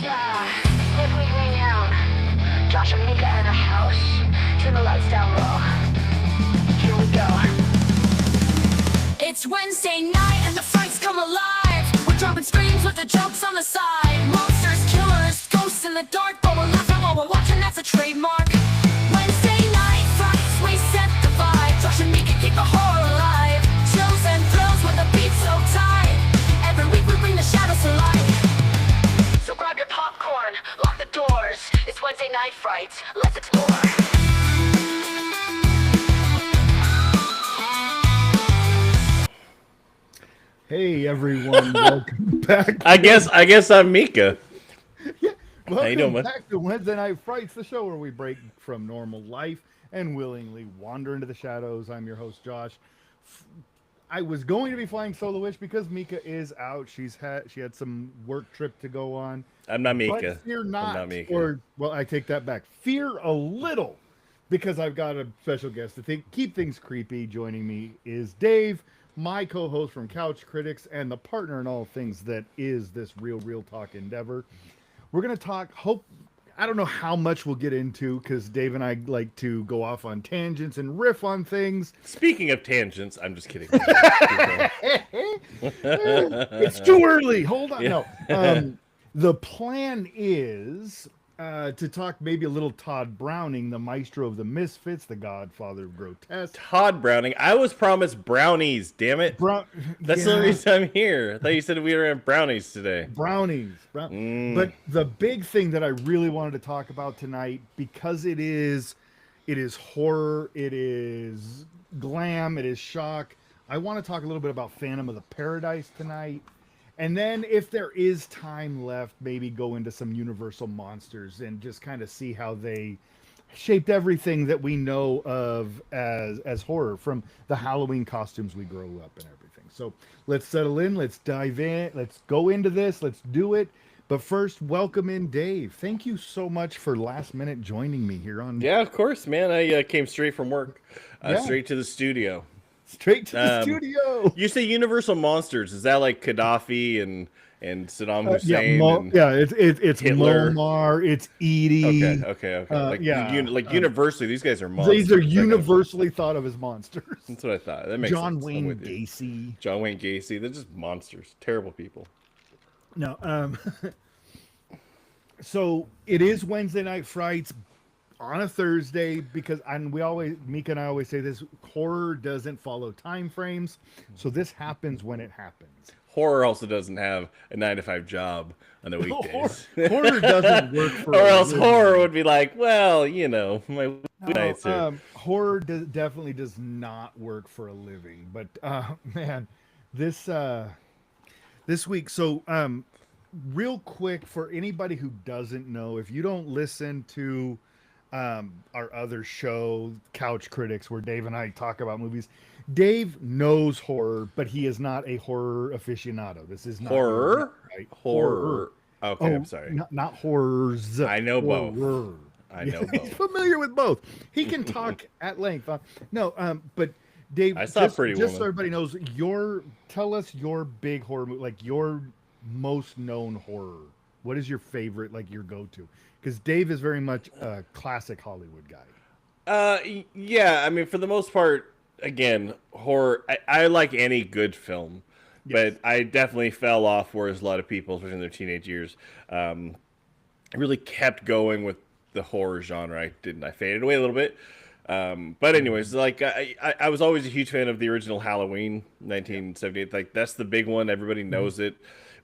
Yeah, slippery green down. Josh and Mika in a house. Turn the lights down low. Here we go. It's Wednesday night and the frights come alive. We're dropping screams with the jokes on the side. Monsters, killers, ghosts in the dark, but we're laughing while we're watching, that's a trademark. Wednesday night frights, we set the vibe. Josh and Mika keep the horror alive. Chills and thrills with the beat so tight. Every week we bring the shadows to life. So grab your popcorn, lock the doors. It's Wednesday night frights, let's explore. Hey everyone, welcome back. I guess I'm Mika. Yeah, How you doing, welcome man? back to Wednesday Night Frights, the show where we break from normal life and willingly wander into the shadows. I'm your host, Josh. I was going to be flying soloish because Mika is out. She had some work trip to go on. I'm not Mika. But fear not, I'm not Mika. or well, I take that back. Fear a little, because I've got a special guest to keep things creepy. Joining me is Dave, my co-host from Couch Critics and the partner in all things that is this real talk endeavor. We're gonna talk. I don't know how much we'll get into because Dave and I like to go off on tangents and riff on things. Speaking of tangents, I'm just kidding. It's too early. Hold on. Yeah. No. The plan is to talk maybe a little Todd Browning, the maestro of the misfits, the godfather of grotesque. Todd Browning. I was promised brownies. Damn it. That's the reason I'm here. I thought you said we were having brownies today. Brownies. But the big thing that I really wanted to talk about tonight, because it is horror, it is glam, it is shock. I want to talk a little bit about Phantom of the Paradise tonight. And then if there is time left, maybe go into some Universal monsters and just kind of see how they shaped everything that we know of as horror, from the Halloween costumes we grow up and everything. So let's settle in, let's dive in, let's go into this, let's do it. But first, welcome in Dave. Thank you so much for last minute joining me here on. Yeah, of course, man. I came straight from work, straight to the studio. Straight to the studio. You say Universal Monsters? Is that like Gaddafi and Saddam Hussein? It's Hitler? Muammar, it's Edie. Okay. Universally, these guys are monsters. These are universally thought of as monsters. That's what I thought. That makes John sense. Wayne Gacy. John Wayne Gacy. They're just monsters. Terrible people. No. So it is Wednesday Night Frights on a Thursday, because Mika and I always say this: horror doesn't follow time frames, so this happens when it happens. Horror also doesn't have a 9-to-5 job on the weekdays. Horror doesn't work for. Or else horror would be like, well, my nights are. Horror definitely does not work for a living. But man, this week. So real quick, for anybody who doesn't know, if you don't listen to our other show, Couch Critics, where Dave and I talk about movies, Dave knows horror, but he is not a horror aficionado. This is not horror, right? Horror. Okay, I'm sorry. Not horrors. I know both. I know both. He's familiar with both. He can talk at length. But Dave, I saw Pretty Woman. Just so everybody knows, tell us your big horror movie, like your most known horror. What is your favorite, like your go-to? Because Dave is very much a classic Hollywood guy. Yeah, I mean, for the most part, again, horror. I like any good film, Yes. but I definitely fell off, whereas a lot of people, especially in their teenage years, really kept going with the horror genre. I faded away a little bit. But anyways, like I was always a huge fan of the original Halloween, 1978. Like that's the big one. Everybody knows it.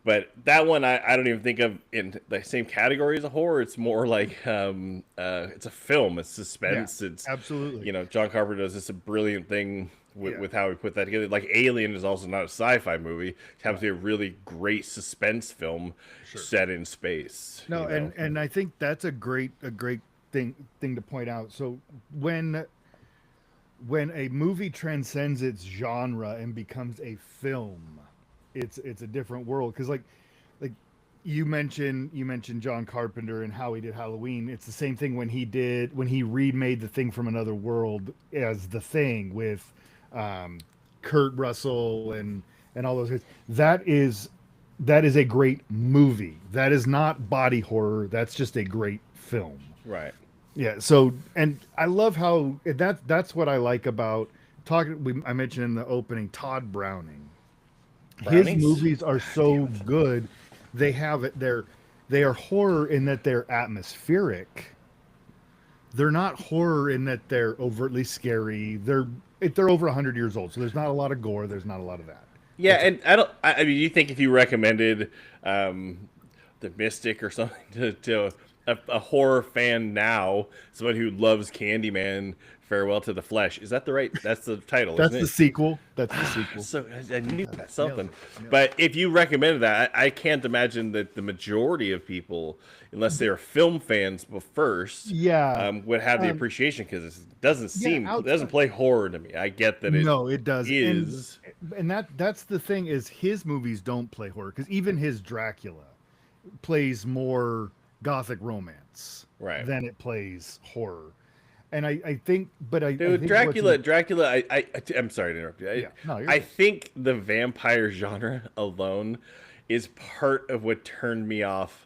But that one, I don't even think of in the same category as a horror. It's more like it's a film. It's suspense. Yeah, it's absolutely. John Carpenter does this a brilliant thing with how he put that together. Like Alien is also not a sci-fi movie. It happens to be a really great suspense film set in space. No, and I think that's a great thing to point out. So when a movie transcends its genre and becomes a film, it's a different world. Because like you mentioned John Carpenter and how he did Halloween. It's the same thing when he remade The Thing from Another World as The Thing with Kurt Russell and all those guys. That is that is a great movie. That is not body horror. That's just a great film. Right. Yeah. So, and I love how that's what I like about talking. I mentioned in the opening Todd Browning. His Brownies? movies are God damn so it. good. They have it. They are horror in that they're atmospheric. They're not horror in that they're overtly scary. They're over 100 years old, so there's not a lot of gore. There's not a lot of that. Yeah, It's and I don't. I mean, you think if you recommended the Mystic or something to a horror fan now, someone who loves Candyman, Farewell to the Flesh, is that the right? That's the title, isn't that's the it? sequel. That's the sequel. So I knew that something, Nailed it. Nailed but if you recommended that, I can't imagine that the majority of people, unless they're film fans, but first, Yeah. would have the Um, appreciation because it doesn't yeah. seem, it doesn't Outside. play horror to me. I get that it No, it does. is And that's the thing is his movies don't play horror because even his Dracula plays more gothic romance right. than it plays horror. And I think, but I Dude, think what's in, Dracula. I'm sorry to interrupt you. yeah, no, you're I good. think the vampire genre alone is part of what turned me off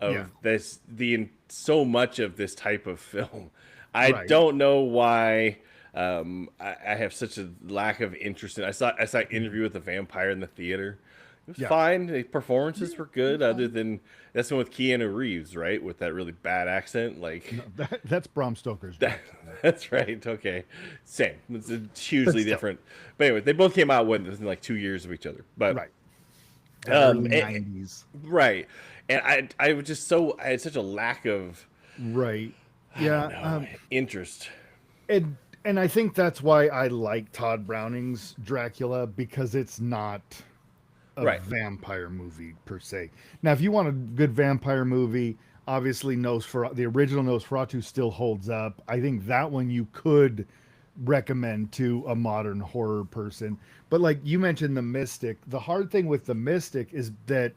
Yeah, of so much of this type of film. I right. don't know why. I have such a lack of interest in. I saw an interview with the vampire in the theater. It was Yeah, fine. The performances yeah, were it was good, other fine. than that's the one with Keanu Reeves, right? With that really bad accent, like. No, that's Bram Stoker's That, Dracula, that's right. Okay, same. It's but hugely still, different. But anyway, they both came out within like 2 years of each other. But right. That early eh, '90s, right, and I was just I had such a lack of right? I don't Yeah, know interest. and I think that's why I like Todd Browning's Dracula because it's not a Right. vampire movie per se. Now, if you want a good vampire movie, obviously the original Nosferatu still holds up. I think that one you could recommend to a modern horror person. But like you mentioned, the Mystic. The hard thing with the Mystic is that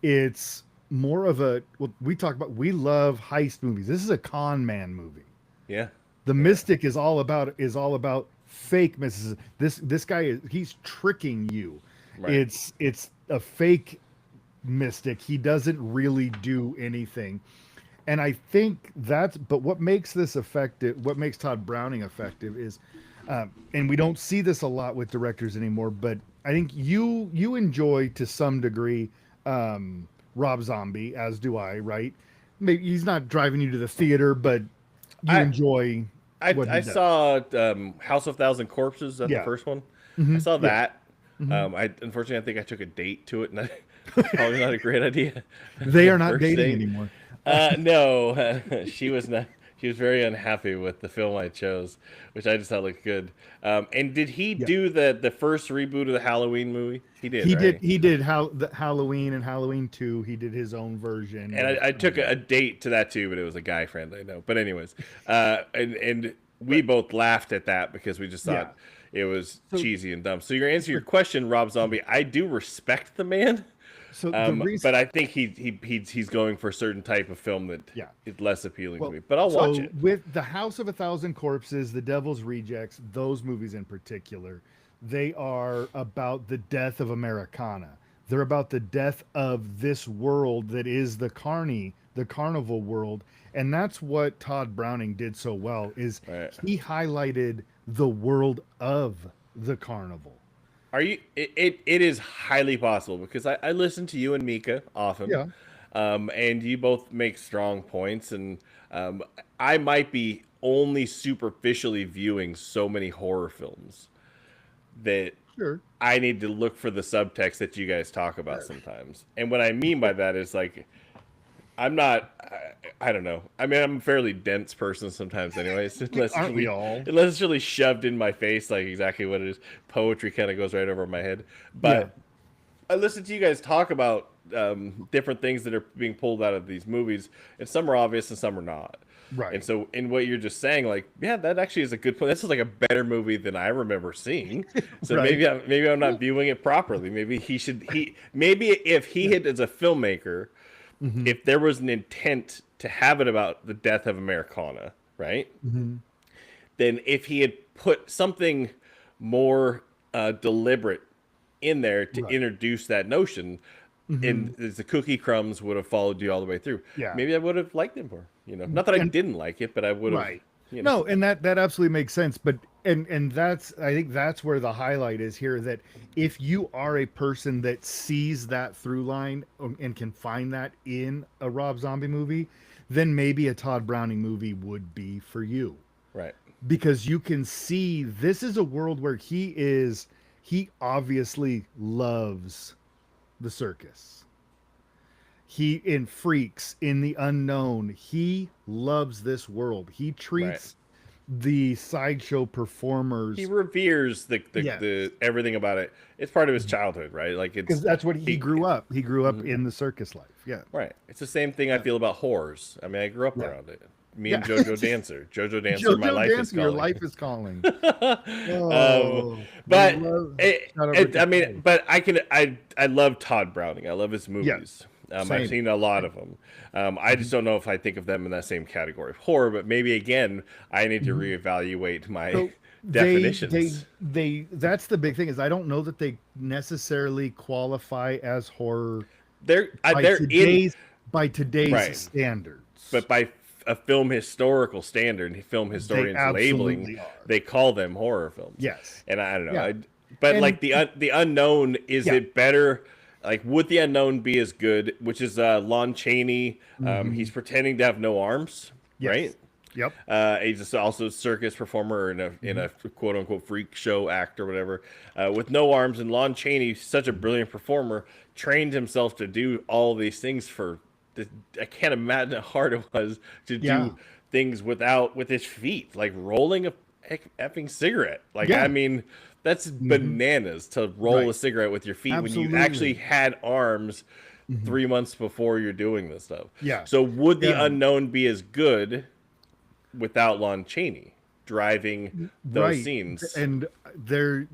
it's more of a what we talk about. We love heist movies. This is a con man movie. Yeah. The Yeah. Mystic is all about fake misses. This guy he's tricking you. Right. It's a fake mystic. He doesn't really do anything. And I think but what makes this effective, what makes Todd Browning effective is, and we don't see this a lot with directors anymore, but I think you enjoy to some degree Rob Zombie, as do I, right? Maybe he's not driving you to the theater, but you I enjoy what he I does. saw House of Thousand Corpses. Is that the Yeah. first one? I Hmm. saw Yeah. that. Hmm. I unfortunately I think I took a date to it, and probably not a great idea. They are not First dating date. anymore. No, she was not. She was very unhappy with the film I chose, which I just thought looked good. And did he Yeah. do the first reboot of the Halloween movie? He did, He did. right? He did the Halloween and Halloween 2. He did his own version And with. I took a date to that too, but it was a guy friend I know. But anyways, and we both laughed at that because we just Yeah. thought it was So, cheesy and dumb. So your answer your question, Rob Zombie, I do respect the man. so the But reason, I think he's going for a certain type of film that yeah. is less appealing to Well, me. But I'll watch so it. with The House of a Thousand Corpses, The Devil's Rejects, those movies in particular, they are about the death of Americana. They're about the death of this world that is the carnival world, and that's what Todd Browning did so well. Is Right. he highlighted the world of the carnival? Are you? It is highly possible because I listen to you and Mika often, Yeah. and you both make strong points, and um, I might be only superficially viewing so many horror films that Sure. I need to look for the subtext that you guys talk about sometimes. And what I mean by that is like I'm not. I don't know. I mean, I'm a fairly dense person sometimes, anyways. Aren't we all? Unless it's really shoved in my face, like exactly what it is. Poetry kind of goes right over my head. Yeah. But I listen to you guys talk about different things that are being pulled out of these movies, and some are obvious and some are not. And Right. so, in what you're just saying, like, yeah, that actually is a good point. This is like a better movie than I remember seeing. So Right. maybe I'm not viewing it properly. Maybe maybe if he had as a filmmaker, Hmm. if there was an intent to have it about the death of Americana, right? Hmm. Then if he had put something more deliberate in there to Right. introduce that notion, and the cookie crumbs would have followed you all the way through. Yeah. Maybe I would have liked it more. Not that I didn't like it, but I would have. Right. No, and that absolutely makes sense. But and that's, I think that's where the highlight is here. That if you are a person that sees that through line and can find that in a Rob Zombie movie, then maybe a Todd Browning movie would be for you. Right. Because you can see this is a world where he obviously loves the circus. He in Freaks, in the Unknown, he loves this world. He treats the sideshow performers. He reveres the everything about it. It's part of his childhood, right? Like it's because that's what he grew up. He grew up in the circus life. Yeah. Right. It's the same thing I feel about horrors. I mean, I grew up around it. Me and JoJo Dancer. JoJo Dancer, my life is calling. Your life is calling. But I mean, but I love Todd Browning. I love his movies. I've seen a lot of them. I just don't know if I think of them in that same category of horror. But maybe again, I need to reevaluate my definitions. They that's the big thing is I don't know that they necessarily qualify as horror. They're by today's standards, but by a film historical standard, film historians labeling, they call them horror films. Yes, and I don't know. But like the unknown, is it better? Like, would the unknown be as good? Which is Lon Chaney. He's pretending to have no arms, right? Yep. He's also a circus performer in a quote unquote freak show act or whatever, with no arms. And Lon Chaney, such a brilliant performer, trained himself to do all these things I can't imagine how hard it was to do things with his feet, like rolling a effing cigarette. Like, I mean, that's bananas to roll a cigarette with your feet when you actually had arms 3 months before you're doing this stuff. Yeah. So would the unknown be as good without Lon Chaney driving those scenes? And the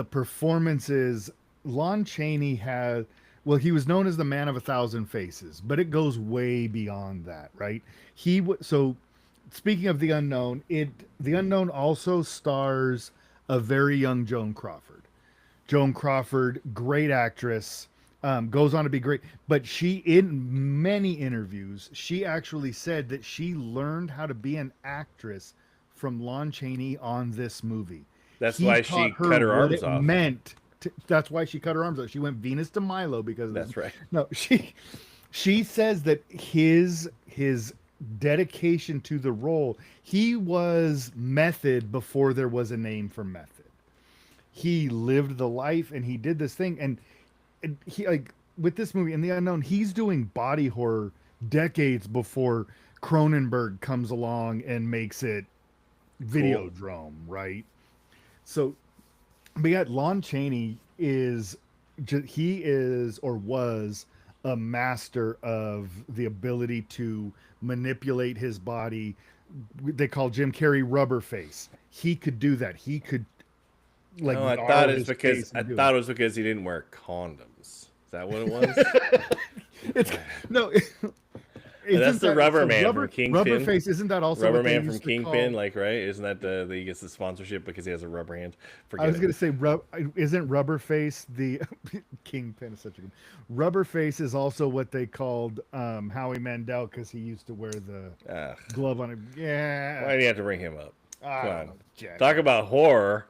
performances, Lon Chaney had. Well, he was known as the Man of 1,000 Faces, but it goes way beyond that, right? So, speaking of the unknown, the unknown also stars a very young Joan Crawford. Joan Crawford, great actress, goes on to be great. But she, in many interviews, she actually said that she learned how to be an actress from Lon Chaney on this movie. That's why she cut her arms off. That's why she cut her arms off. She went Venus de Milo because of that's right. No, she says that his dedication to the role, he was method before there was a name for method. He lived the life and he did this thing, and he, like with this movie in the unknown, he's doing body horror decades before Cronenberg comes along and makes it Videodrome, right? So, but yet Lon Chaney was a master of the ability to manipulate his body. They call Jim Carrey rubber face. He could do that. He could like. No, I thought it was because he didn't wear condoms. Is that what it was? That's the Rubber Man from Kingpin. Rubber face, isn't that also Rubber what they Man from used to Kingpin? call... Like, right? Isn't that he gets the sponsorship because he has a rubber hand? I was going to say, isn't Rubber Face the Kingpin is such a good. Rubber Face is also what they called Howie Mandel because he used to wear the glove on him. Yeah. Why do you have to bring him up? Come on. Talk about horror.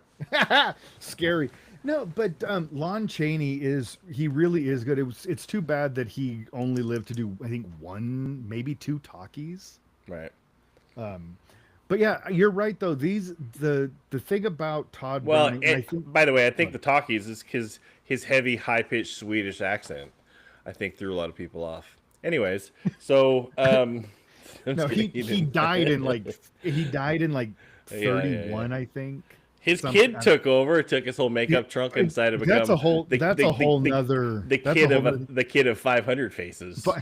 Scary. No, but Lon Chaney he really is good. It's too bad that he only lived to do, I think, 1, maybe 2 talkies. Right. But yeah, you're right though. The thing about Todd. Well, Browning, by the way, I think the talkies is his heavy, high pitched Swedish accent. I think threw a lot of people off. Anyways, so no, he died in like 31, I think. His kid took over, took his whole makeup trunk and decided to become the kid of 500 faces. But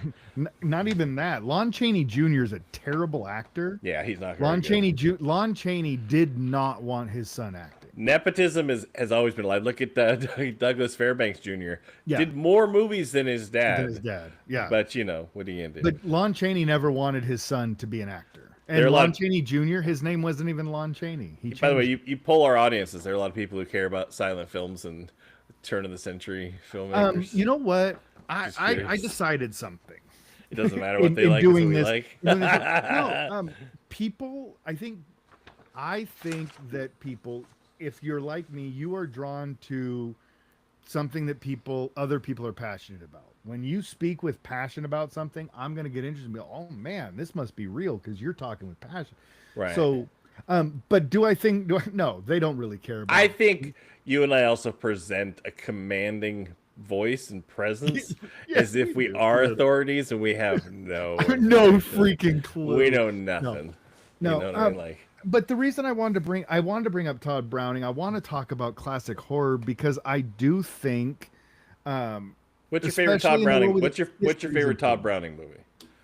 not even that. Lon Chaney Jr. is a terrible actor. Yeah, he's not. Lon Chaney did not want his son acting. Nepotism has always been alive. Look at Douglas Fairbanks Jr. Yeah. Did more movies than his dad. Yeah. But what are you gonna do? But Lon Chaney never wanted his son to be an actor. And Lon Chaney Jr., his name wasn't even Lon Chaney. By the way, you poll our audiences. There are a lot of people who care about silent films and turn of the century filmmakers. You know what? Just I curious. decided something. It doesn't matter what they In like, it's what doing we this. like. In doing this no, people. I think that people, if you're like me, you are drawn to something that other people are passionate about. When you speak with passion about something, I'm going to get interested and be, oh man, this must be real because you're talking with passion. Right. So, but no, they don't really care about I it. think you and I also present a commanding voice and presence Yes, as if we do. are Yes. authorities and we have no No information. freaking clue. We know nothing. No, You know what I mean? Like, but the reason I wanted to bring up Todd Browning, I want to talk about classic horror because I do think, what's your favorite especially Todd in the Browning? world where What's your history's favorite Todd important. Browning movie?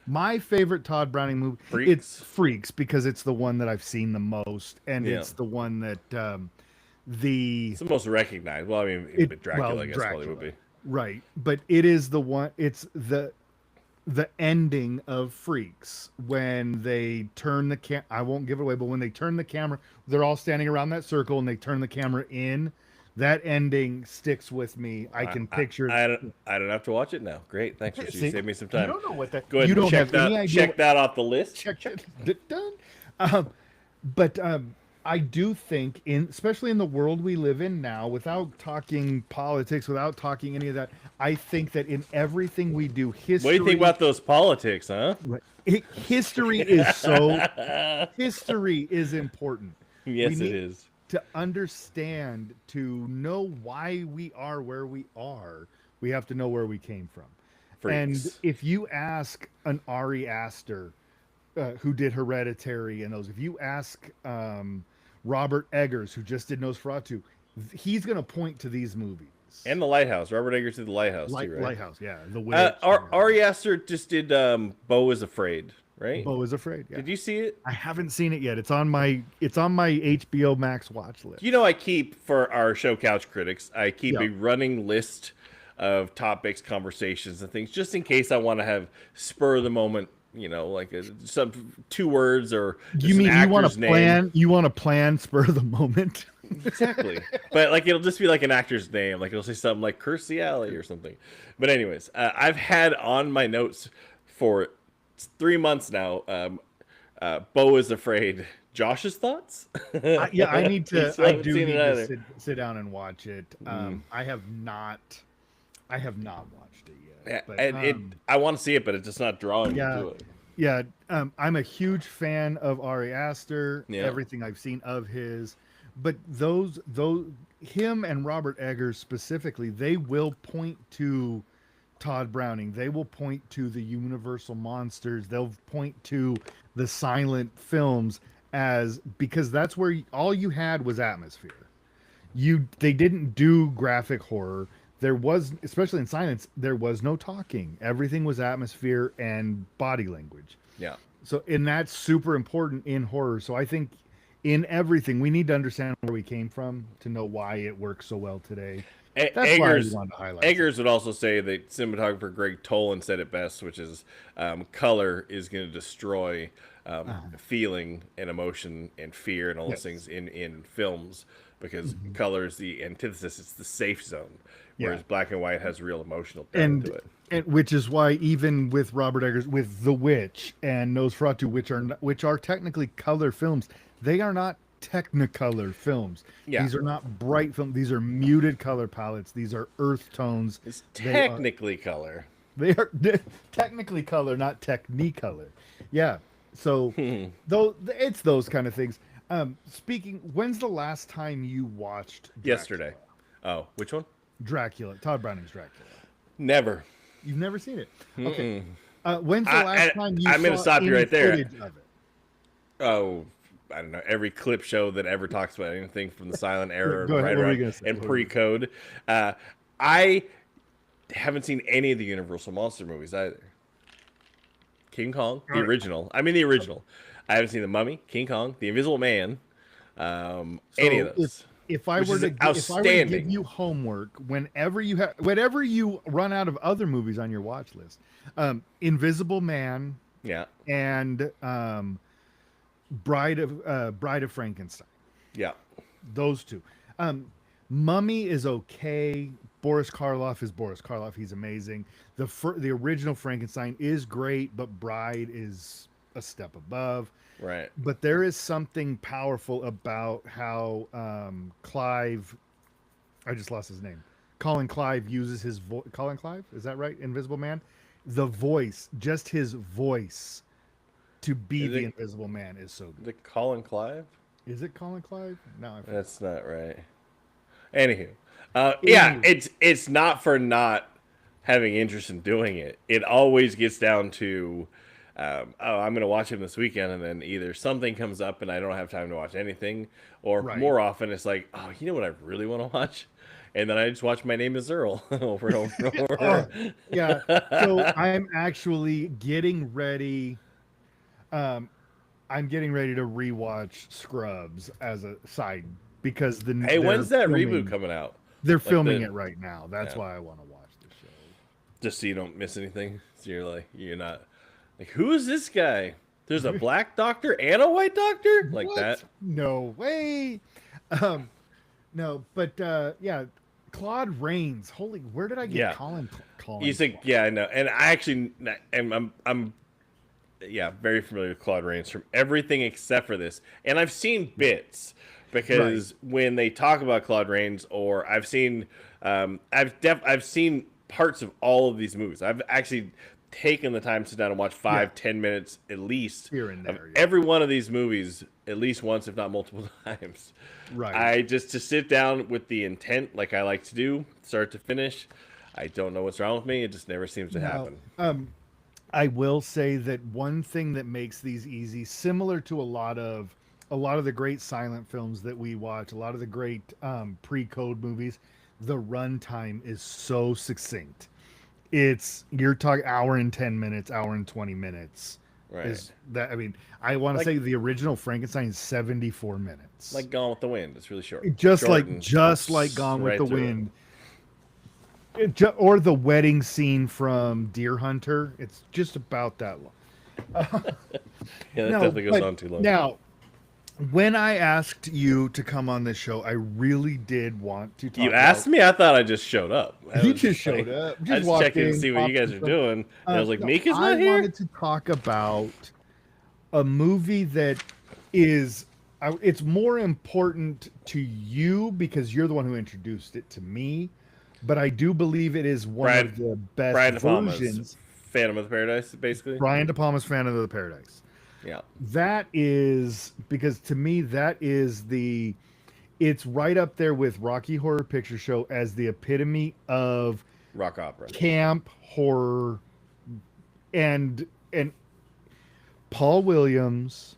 My favorite Todd Browning movie, Freaks? it's Freaks because it's the one that I've seen the most, and Yeah. it's the one that It's the most recognized. Well, I mean, Dracula, I guess, probably would be. right, but it is the one. It's the ending of Freaks when they turn the I won't give it away, but when they turn the camera, they're all standing around that circle and they turn the camera in. That ending sticks with me. I can picture it. I don't have to watch it now. Great, thanks for See, saving me some time. You don't know what that. Go ahead you and don't check have that. any idea. Check that off the list. Check it. Done. But I do think, especially in the world we live in now, without talking politics, without talking any of that, I think that in everything we do, history. What do you think about those politics, huh? History is history is important. Yes, We it need is. To understand, to know why we are where we are, we have to know where we came from. Freaks. And if you ask an Ari Aster, who did Hereditary and those, if you ask Robert Eggers, who just did Nosferatu, he's going to point to these movies. And The Lighthouse. Robert Eggers did The Lighthouse, too, right? Lighthouse, yeah. The Witch. Ari Aster just did Beau is Afraid, right? Beau is Afraid, yeah. Did you see it? I haven't seen it yet. It's on my HBO Max watch list. You know, I keep, for our show Couch Critics, I keep Yeah. a running list of topics, conversations, and things, just in case I want to have spur of the moment, you know, like some 2 words or You mean you want to name. plan? You want to plan spur of the moment? Exactly. But like it'll just be like an actor's name. Like it'll say something like Kirstie Alley or something. But anyways, I've had on my notes for 3 months now. Beau is Afraid. Josh's thoughts? Yeah, I need to. still I haven't do seen need it to either. sit down and watch it. I have not. I have not watched it yet. But, And I want to see it, but it's just not drawing me to it. Yeah, I'm a huge fan of Ari Aster. Yeah. Everything I've seen of his, but him and Robert Eggers specifically, they will point to Todd Browning. They will point to the Universal monsters. They'll point to the silent films because that's where all you had was atmosphere. They didn't do graphic horror. There was, especially in silence, there was no talking. Everything was atmosphere and body language. Yeah. So, and that's super important in horror. So I think in everything, we need to understand where we came from to know why it works so well today. That's why I wanted to highlight Eggers would also say that cinematographer Greg Tolan said it best, which is color is going to destroy feeling and emotion and fear and all those things in films because color is the antithesis. It's the safe zone. Whereas black and white has real emotional depth to it. And which is why even with Robert Eggers, with The Witch and Nosferatu, which are technically color films, they are not Technicolor films. Yeah. These are not bright films. These are muted color palettes. These are earth tones. It's technically color. They are technically color, not Technicolor. Yeah. So though it's those kind of things. Speaking, when's the last time you watched Dracula? Yesterday. Oh, which one? Dracula. Todd Browning's Dracula. Never. You've never seen it. Okay. When's the last time you I'm saw gonna stop you any right there. footage of it? Oh, I don't know. Every clip show that ever talks about anything from the silent era Go ahead. right What were you around gonna say? and pre-code. I haven't seen any of the Universal monster movies either. King Kong, the original. I mean the original. I haven't seen The Mummy, King Kong, The Invisible Man, any of those. If I Which were is to outstanding. give you homework, whenever you run out of other movies on your watch list, Invisible Man Yeah. and Bride of Frankenstein, Yeah. those two. Mummy is okay. Boris Karloff is Boris Karloff. He's amazing. The original Frankenstein is great, but Bride is a step above. Right. But there is something powerful about how Clive, I just lost his name. Colin Clive uses his voice. Colin Clive, is that right? Invisible Man. The voice, just his voice, to be Is the it Invisible Man is so good. the Colin Clive? Is it Colin Clive? No, I forget. That's not right. Anywho, yeah, Anywho. it's not for not having interest in doing it. It always gets down to, oh, I'm going to watch him this weekend, and then either something comes up and I don't have time to watch anything, or Right. more often it's like, oh, you know what I really want to watch, and then I just watch My Name Is Earl over and over and Oh, over. yeah. So I'm actually getting ready. Um, I'm getting ready to rewatch Scrubs as a side because Hey, when's that reboot coming out? they're Like filming the it right now. That's yeah, why I want to watch the show. just so you don't miss anything. So you're not like, who is this guy? There's a black doctor and a white doctor like What? that. No way. Um, no, but yeah, Claude Rains. Holy, where did I get Yeah. Colin? You think, yeah, I know. And I actually am I'm yeah, very familiar with Claude Rains from everything except for this. And I've seen bits because when they talk about Claude Rains, or I've seen parts of all of these movies. I've actually taken the time to sit down and watch Yeah, 5-10 minutes at least here and of there. Yeah. every one of these movies at least once, if not multiple times. Right. I just to sit down with the intent, like I like to do, start to finish. I don't know what's wrong with me. It just never seems to Now, happen. I will say that one thing that makes these easy, similar to a lot of the great silent films that we watch, a lot of the great pre-code movies, the runtime is so succinct. It's you're talking hour and 10 minutes, hour and 20 minutes. Right. Is that I mean, I want to Like say the original Frankenstein is 74 minutes. like Gone with the Wind. It's really short. Just Short like and just like Gone with right the through it. Wind. Or the wedding scene from Deer Hunter. It's just about that long. Yeah, that No, definitely goes but on too long. now when I asked you to come on this show, I really did want to talk You asked about. me? I thought I just showed up. I You was just like, showed up, I just just walked checking to in, see what you popped guys in are some. doing. And I was like, No, Mika's I not here? wanted to talk about a movie that is. It's more important to you because you're the one who introduced it to me, but I do believe it is one Brian, of the best Brian De Palma's versions. Phantom of the Paradise, basically. Brian De Palma's Phantom of the Paradise. Yeah. That is because to me that is the it's right up there with Rocky Horror Picture Show as the epitome of Rock opera. camp horror and Paul Williams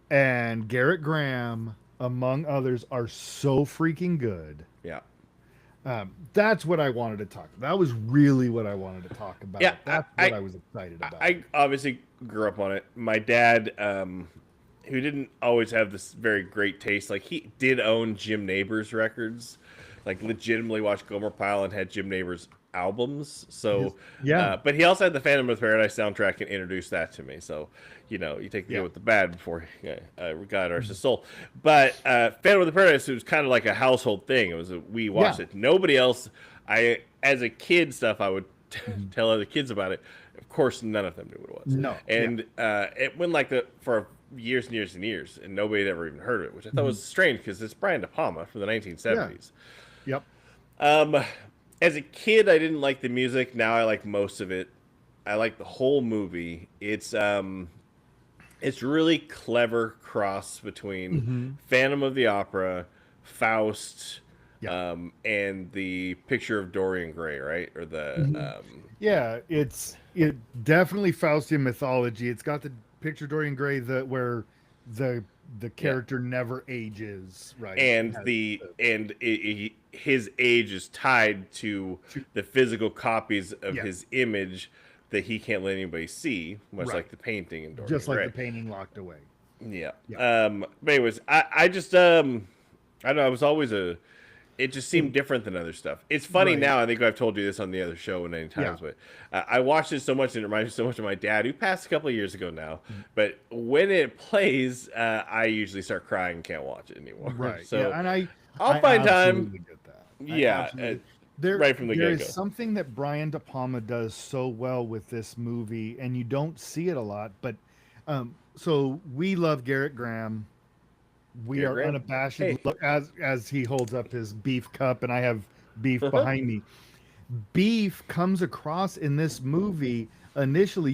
and Garrett Graham among others are so freaking good. Yeah. That's what I wanted to talk. That was really what I wanted to talk about. Yeah. That's what I was excited about. I obviously grew up on it. My dad, who didn't always have this very great taste, like he did own Jim Neighbors records, like legitimately watched Gomer Pyle and had Jim Neighbors albums. So Yeah. but he also had the Phantom of the Paradise soundtrack and introduced that to me. So you take the good with the bad before God rest his soul. But Phantom of the Paradise, it was kind of like a household thing. It was we watched it. Nobody else. I as a kid stuff I would tell other kids about it. Of course, none of them knew what it was. No. And it went like for years and years and years, and nobody had ever even heard of it, which I thought was strange because it's Brian De Palma from the 1970s. Yep. As a kid, I didn't like the music. Now I like most of it. I like the whole movie. It's really clever cross between Phantom of the Opera, Faust, Yeah. and the Picture of Dorian Gray, right? Or the Yeah, it definitely Faustian mythology. It's got the picture Dorian Gray where the character never ages, right? and Has his age is tied to the physical copies of Yeah. his image that he can't let anybody see, much Right. like the painting in Dorian just like Gray. the painting locked away. Yeah. Yeah. But anyways, I just I don't know. I was always it just seemed different than other stuff. It's funny Right. now. I think I've told you this on the other show many times, but I watched it so much and it reminds me so much of my dad, who passed a couple of years ago now. But when it plays, I usually start crying and can't watch it anymore. Right. So yeah, and I'll I find time. absolutely get that. I Yeah, absolutely. right from the There get is go. something that Brian De Palma does so well with this movie, and you don't see it a lot. But so we love Garrett Graham. We Garrett are Graham. unabashed Hey. as he holds up his beef cup, and I have beef behind me. Beef comes across in this movie initially.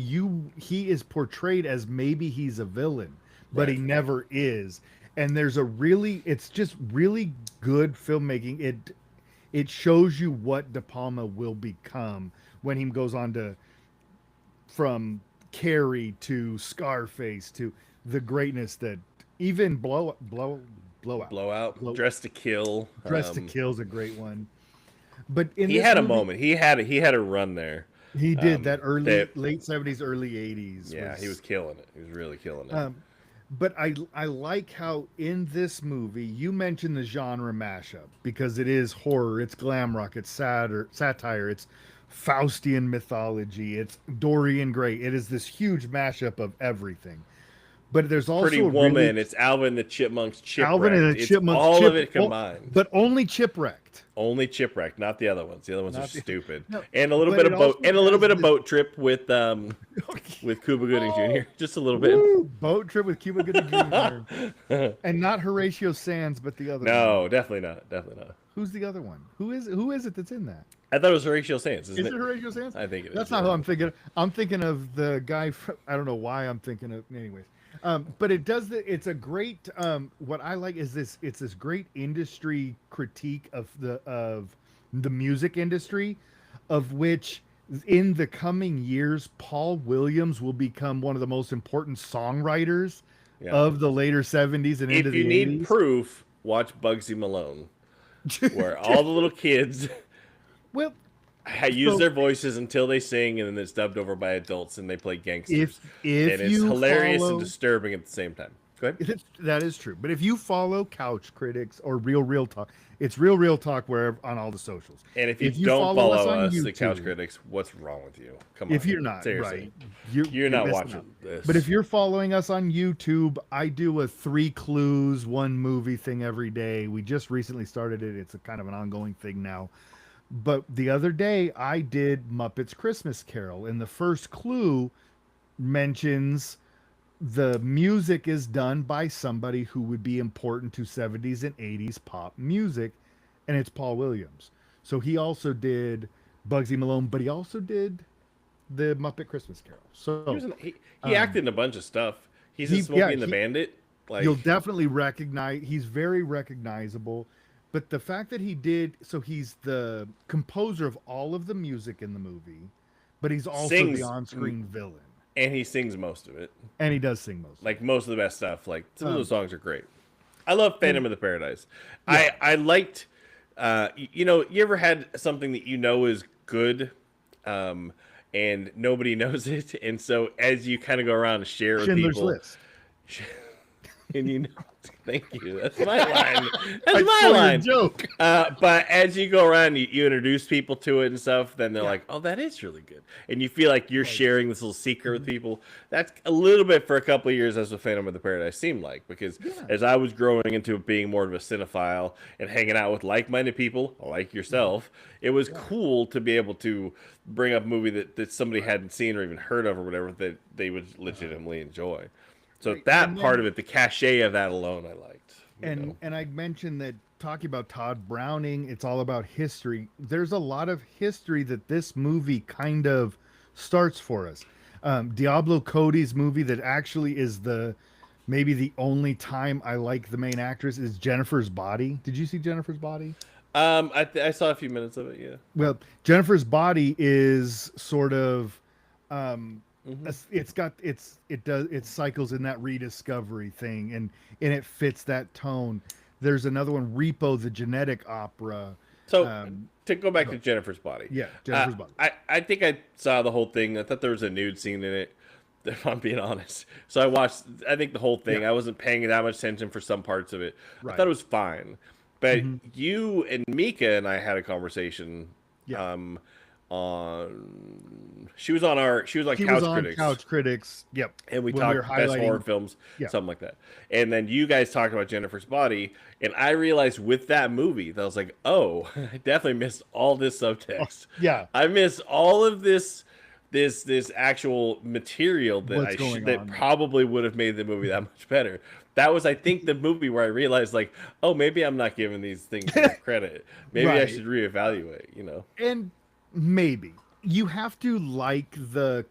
He is portrayed as maybe he's a villain, but he Right. never is. And there's a really, it's just really good filmmaking. It shows you what De Palma will become when he goes on to from Carrie to Scarface to the greatness that even blowout Blowout. blow Dress to Kill. Dress to Kill is a great one. But in He this had a movie, moment. He had a run there. he did that That late 70s, early 80s yeah, he was was killing it. He was really killing it. but I like how in this movie you mentioned the genre mashup because it is horror, it's glam rock, it's satire, it's Faustian mythology, it's Dorian Gray. It is this huge mashup of everything. But there's Pretty also a Woman. really It's Alvin the Chipmunk's Alvin and Chipwrecked. the It's Chipmunks all of it combined. but only chipwrecked. Only Chipwrecked, not the other ones. The other ones are Not the- stupid. No, And a little but bit it of boat also and a little has bit of this- boat trip with Cuba Gooding Jr. Just a little bit. Woo! Boat trip with Cuba Gooding Jr. And not Horatio Sands, but the other one. No, definitely not. Definitely not. Who's the other one? Who is it that's in that? I thought it was Horatio Sands, isn't Is it? it Horatio Sands? I think it is. That's not who I'm thinking of. I'm thinking of the guy from, I don't know why I'm thinking of anyways. But it does it's a great what I like is it's this great industry critique of the music industry, of which in the coming years Paul Williams will become one of the most important songwriters Yeah. of the later 70s and into If the you need 80s. proof, watch Bugsy Malone, where all the little kids Well, use So- their voices until they sing, and then it's dubbed over by adults, and they play gangsters. if and it's you hilarious follow, and disturbing at the same time. Go ahead. that is true. But if you follow Couch Critics or Real Talk, it's Real Talk where on all the socials. And if you If you don't follow follow us us, on the Couch YouTube- Critics, what's wrong with you? Come on. If you're not Seriously. right, You're not missing watching out. this. But if you're following us on YouTube, I do a 3 clues, 1 movie thing every day. We just recently started it. It's a kind of an ongoing thing now. But the other day I did Muppets Christmas Carol, and the first clue mentions the music is done by somebody who would be important to 70s and 80s pop music, and it's Paul Williams. So he also did Bugsy Malone, but he also did the Muppet Christmas Carol. So he acted in a bunch of stuff. He's in he- Smokey yeah, and the he- Bandit. Like you'll definitely recognize, he's very recognizable. But the fact that he's the composer of all of the music in the movie, but he's also Sings- the on-screen villain. and he sings most of it. And he does sing most of it. Like most of the best stuff. Like some of those songs are great. I love Phantom of the Paradise. I liked you ever had something that you know is good and nobody knows it, and so as you kind of go around and share with Schindler's people List. and thank you, that's my line. That's I my stole your line. joke. But as you go around, you introduce people to it and stuff, then they're like, oh, that is really good. And you feel like you're sharing this little secret with people. That's a little bit for a couple of years as a Phantom of the Paradise seemed like, because as I was growing into being more of a cinephile and hanging out with like-minded people like yourself, it was cool to be able to bring up a movie that somebody hadn't seen or even heard of or whatever that they would legitimately enjoy. So that part of it, the cachet of that alone, I liked. And I mentioned that talking about Todd Browning, it's all about history. There's a lot of history that this movie kind of starts for us. Diablo Cody's movie that actually is maybe the only time I like the main actress is Jennifer's Body. Did you see Jennifer's Body? I saw a few minutes of it, yeah. Well, Jennifer's Body is sort of it cycles in that rediscovery thing, and it fits that tone. There's another one, Repo, the genetic opera. So to go back to Jennifer's Body. Yeah, Jennifer's Body. I think I saw the whole thing. I thought there was a nude scene in it, if I'm being honest. So I watched, I think the whole thing. Yeah. I wasn't paying that much attention for some parts of it. Right. I thought it was fine. But you and Mika and I had a conversation She was on She was Couch on Critics, Couch Critics. Yep. and we When we were talked best horror highlighting. films, Yeah. something like that. And then you guys talked about Jennifer's Body, and I realized with that movie that I was like, oh, I definitely missed all this subtext. Yeah. I missed all of this actual material that What's going that on? probably would have made the movie that much better. That was, I think, the movie where I realized, like, oh, maybe I'm not giving these things enough credit. Maybe I Right. should reevaluate. You know. And maybe you have to like the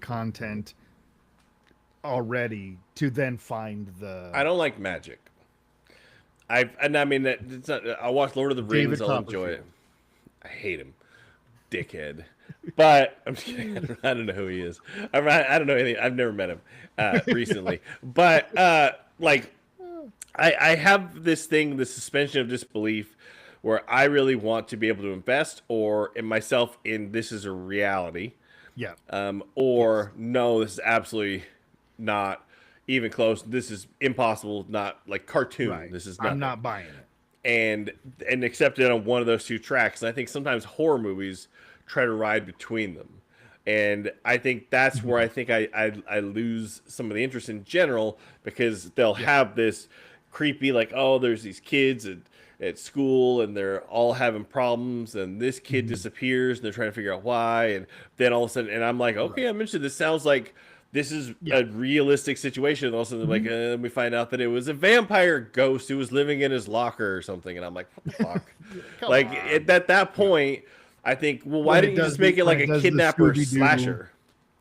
content already to then find the I don't like magic. I mean that it's not. I watch Lord of the Rings. David I'll enjoy it. Copperfield. I hate him, dickhead. But I'm just kidding. I don't know who he is. I don't know anything. I've never met him recently. But like, I have this thing, the suspension of disbelief, where I really want to be able to invest or in myself in this is a reality. Yeah. Or no, this is absolutely not even close. This is impossible. Not like cartoon. Right. This is I'm nothing. not buying it. And accept it on one of those two tracks. And I think sometimes horror movies try to ride between them. And I think that's where I think I lose some of the interest in general, because they'll have this creepy, like, oh, there's these kids at school and they're all having problems, and this kid disappears and they're trying to figure out why, and then all of a sudden, and I'm like, okay, I'm interested. This sounds like this is a realistic situation. And all of a sudden, like, we find out that it was a vampire ghost who was living in his locker or something, and I'm like, what the fuck? Like at that point, I think, well, why didn't you just make it like a kidnapper slasher?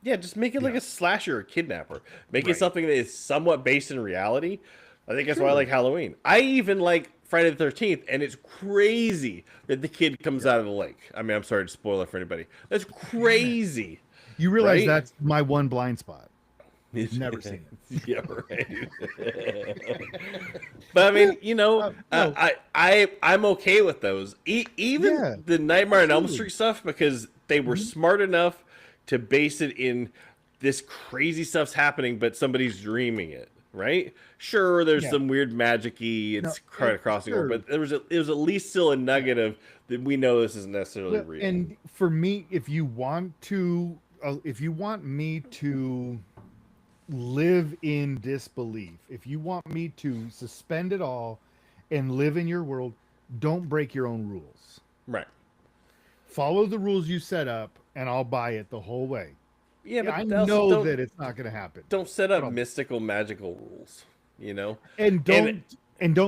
Yeah, just make it like a slasher or kidnapper. Make it something that is somewhat based in reality. I think that's why I like Halloween. I even like Friday the 13th, and it's crazy that the kid comes out of the lake. I mean, I'm sorry to spoil it for anybody. That's crazy. You realize Right? that's my one blind spot. Never seen it. Yeah, right. But I mean, you know, no. I'm okay with those. Even the Nightmare on Elm Street stuff, because they were smart enough to base it in this crazy stuff's happening, but somebody's dreaming it. Right? Sure, there's some weird magic-y, it's crossing over, but it was at least still a nugget of that we know this isn't necessarily real. And for me, if you want me to live in disbelief, if you want me to suspend it all and live in your world, don't break your own rules. Right. Follow the rules you set up, and I'll buy it the whole way. Yeah, but I also know that it's not going to happen. Don't set up mystical, magical rules. You know, and don't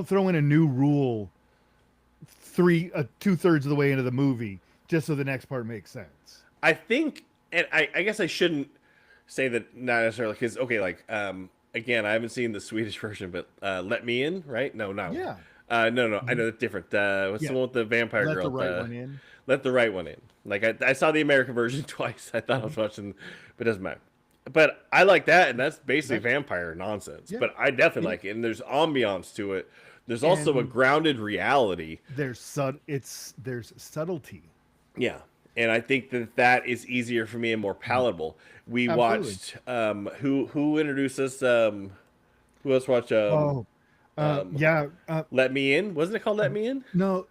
throw in a new rule 2/3 of the way into the movie just so the next part makes sense. I think, and I guess I shouldn't say that, not necessarily, because like again, I haven't seen the Swedish version, but Let Me In, right? No. Yeah. No, I know that's different. What's the one with the vampire girl? Let the right one in. Let the right one in. Like I saw the American version twice. I thought I was watching, but it doesn't matter. But I like that, and that's basically vampire nonsense. Yeah. But I definitely like it, and there's ambiance to it. There's also a grounded reality. There's subtlety. Yeah, and I think that is easier for me and more palatable. We watched who introduced us. Who else watched? Let Me In. Wasn't it called Let Me In? No.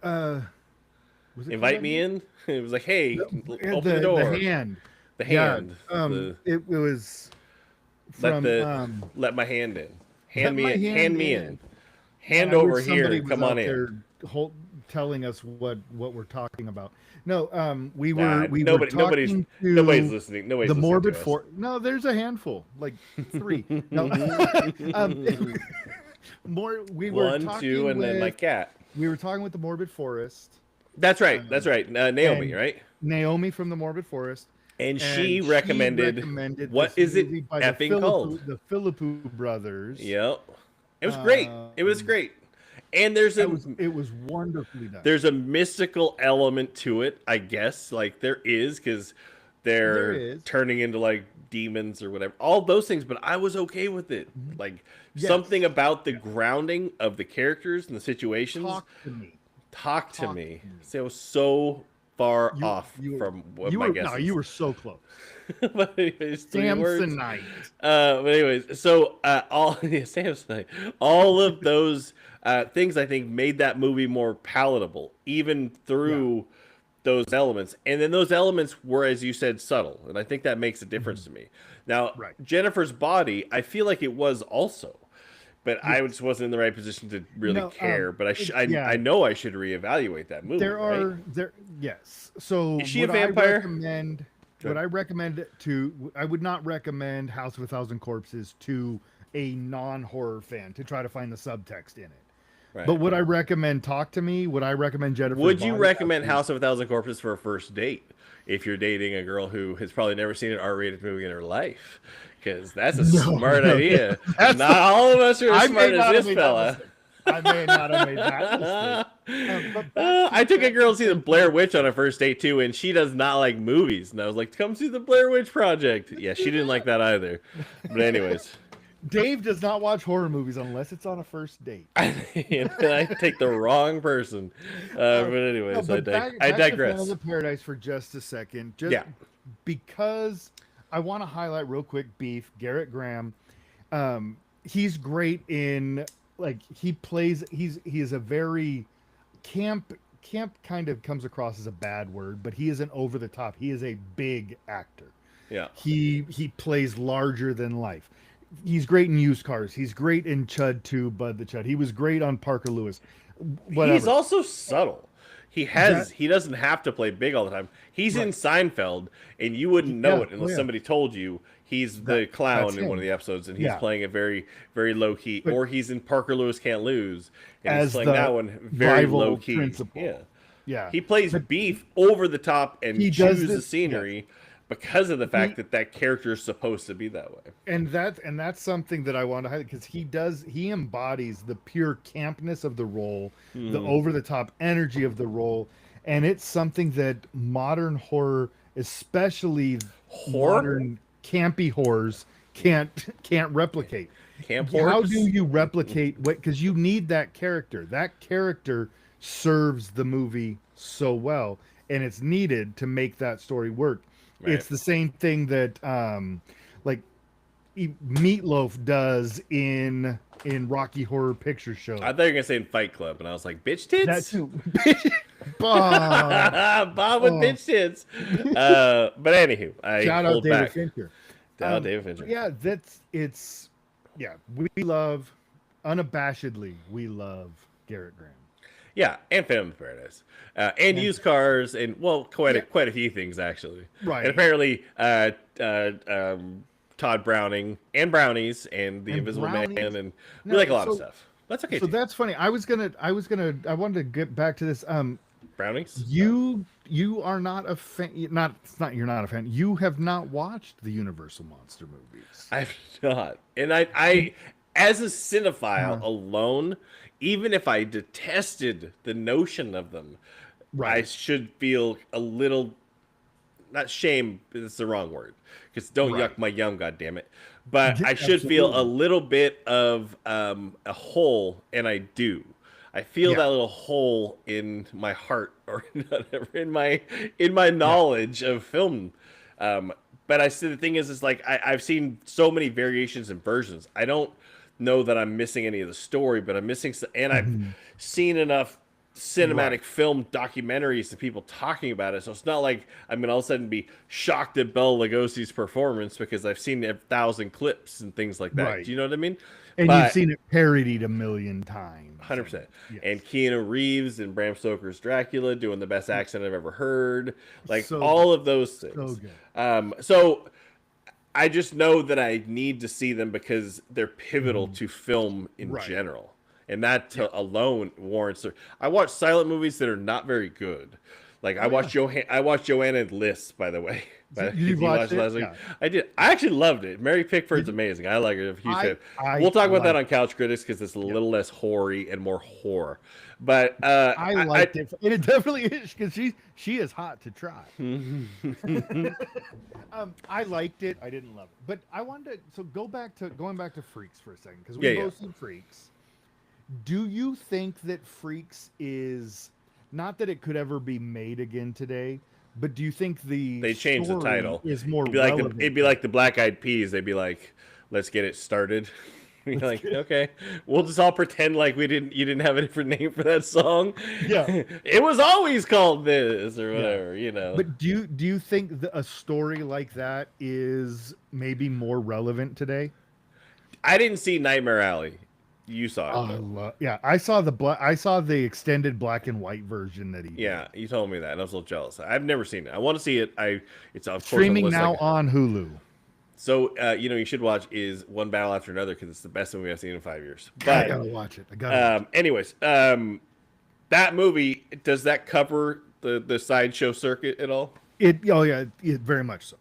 Was it Invite Me In? It was like, hey, open the door. The hand. It was from let my hand in. Hand me in. Hand over here. Come on in. Telling us what we're talking about. No, were talking to nobody's listening. Nobody's the listening morbid to us. No, there's a handful, like 3. No, we were one, talking 2, and then my cat. We were talking with the Morbid Forest. That's right. Naomi, right? Naomi from the Morbid Forest. And she recommended what is it effing called? The Philippou Brothers. Yep. It was great. It was great. And it was wonderfully done. There's a mystical element to it, I guess. Like there is, because they're turning into like demons or whatever. All those things, but I was okay with it. Like something about the grounding of the characters and the situations. Talk to me. So it was so far off from what my guess is. No, you were so close. But anyways, Samsonite. But anyways, so Samsonite. All of those things I think made that movie more palatable, even through those elements, and then those elements were, as you said, subtle, and I think that makes a difference to me. Now, Right. Jennifer's body, I feel like it was also, but I just wasn't in the right position to really No, care. But yeah. I know I should reevaluate that movie. Yes. So Is she a what vampire? I would not recommend House of a Thousand Corpses to a non-horror fan to try to find the subtext in it. Right. But would I recommend Talk to Me? Would I recommend Jennifer? Would you recommend House of a Thousand Corpses for a first date if you're dating a girl who has probably never seen an R-rated movie in her life? Because that's a smart idea. Not all of us are as smart as this fella. I may not have made that mistake. I took a girl to see the Blair Witch on a first date too, and she does not like movies. And I was like, "Come see the Blair Witch Project." Yeah, she didn't like that either. But anyways. Dave does not watch horror movies unless it's on a first date. I take the wrong person. But anyways, I digress. To Phantom of the Paradise for just a second. Because I want to highlight real quick Beef, Garrett Graham. He's great in, like, he is a very camp kind of comes across as a bad word, but he isn't over the top. He is a big actor. Yeah. He plays larger than life. He's great in Used Cars. He's great in Chud 2, Bud the Chud. He was great on Parker Lewis. Whatever. He's also subtle. He doesn't have to play big all the time. He's in Seinfeld, and you wouldn't know it unless somebody told you he's the clown in one of the episodes, and he's playing it very, very low key. Or he's in Parker Lewis Can't Lose, and he's playing that one very low key. Principal. Yeah. He plays Beef over the top and chews the scenery. Because of the fact that character is supposed to be that way, and that's something that I want to highlight, because he embodies the pure campness of the role, the over the top energy of the role, and it's something that modern horror, especially modern campy horrors, can't replicate. How do you replicate what? Because you need that character. That character serves the movie so well, and it's needed to make that story work. Right. It's the same thing that like Meatloaf does in Rocky Horror Picture Show. I thought you were gonna say in Fight Club, and I was like, bitch tits. That too. Bob with bitch tits. But anywho, shout out David Fincher. Shout out David Fincher. Yeah, we love, unabashedly, we love Garrett Graham. Yeah, and Phantom of the Paradise. And Used Cars, and quite a few things actually. Right. And apparently, Todd Browning and Brownies and The Invisible Man, and we like a lot of stuff. That's okay. So that's funny. I wanted to get back to this. Brownies. You are not a fan. You're not a fan. You have not watched the Universal Monster movies. I've not, and I as a cinephile alone. Even if I detested the notion of them, I should feel a little, not shame, it's the wrong word, because don't yuck my yum, goddammit. But I should feel a little bit of a hole, and I do. I feel that little hole in my heart, or in my knowledge of film. But I see the thing is like I've seen so many variations and versions. I don't know that I'm missing any of the story, but I'm missing, and I've seen enough cinematic film documentaries to people talking about it, so it's not like I'm gonna all of a sudden be shocked at Bela Lugosi's performance because I've seen 1,000 clips and things like that. Do you know what I mean? And you've seen it parodied a million times. 100%. And Keanu Reeves and Bram Stoker's Dracula doing the best accent I've ever heard, like all of those things. So good. So I just know that I need to see them because they're pivotal to film in general. And that alone warrants. I watch silent movies that are not very good. Like I watched Joanna and Liz, by the way. You watched it? Last week? I did. I actually loved it. Mary Pickford's amazing. I like her. We'll talk about that on Couch Critics because it's a little less hoary and more horror. But I liked it. And it definitely is because she is hot to try. I liked it. I didn't love it, but I wanted to going back to Freaks for a second because we both seen Freaks. Do you think that Freaks is not that it could ever be made again today, but do you think they changed the title? Is more it'd be like the Black Eyed Peas. They'd be like, "Let's get it started." You're like, okay, we'll just all pretend like you didn't have a different name for that song. Yeah. It was always called this or Yeah. whatever, you know. But do you think that a story like that is maybe more relevant today? I didn't see Nightmare Alley. You saw it I though. love. Yeah, I saw the extended black and white version that he did. Yeah, you told me that, and I was a little jealous. I've never seen it. I want to see it. It's of course on the Streaming list. now Like, on Hulu. so you should watch is One Battle After Another because it's the best movie I've seen in 5 years. I But gotta watch it. I gotta. anyways, that movie, does that cover the sideshow circuit at all? Oh yeah, very much so,